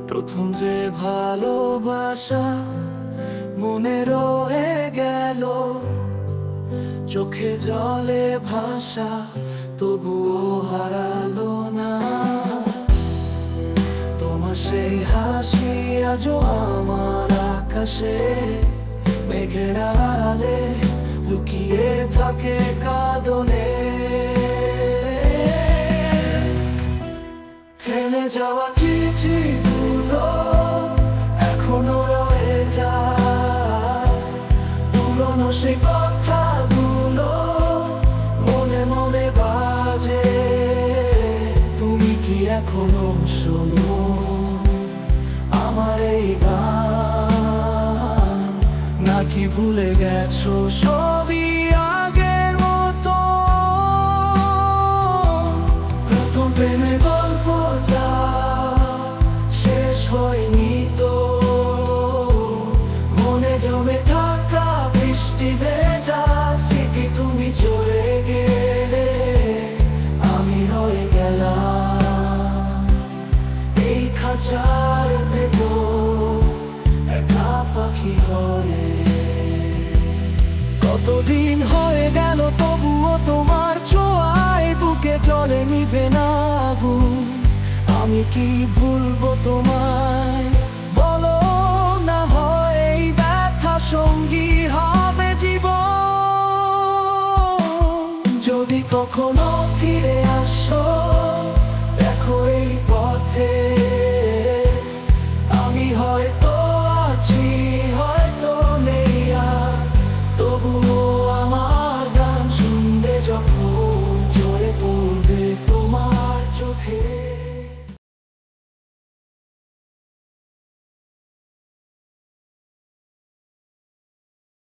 প্রথম যে ভালোবাসা মনে রয়ে গেল, চোখে জলে ভাষা তবুও হারালো না। তোমার সেই হাসি আজও আমার আকাশে, মেঘের আড়ালে লুকিয়ে থাকে কাঁদনে। ফেলে যাওয়া চিঠিগুলো এখনো রয়ে যায়, পুরনো সেই কথাগুলো মনে মনে বাজে। তুমি কি এখনো শোনো আমার এই গান, নাকি ভুলে গেছো সবই আগের মতো? প্রথম প্রেমের গল্পটা শেষ হয়নি তো, মনে জমে থাকা বৃষ্টি ভেজা স্মৃতি। তুমি চলে গেলে আমি রয়ে গেলাম এই খাঁচার ভেতর একা পাখি হয়ে। কতদিন হয়ে গেল তবুও তোমার ছোঁয়ায় বুকে জ্বলে নিভে না আগুন। আমি কি ভুলবো তোমায় বলো না, হয় এই ব্যথা সঙ্গী হবে জীবন। যদি কখনো ফিরে আসো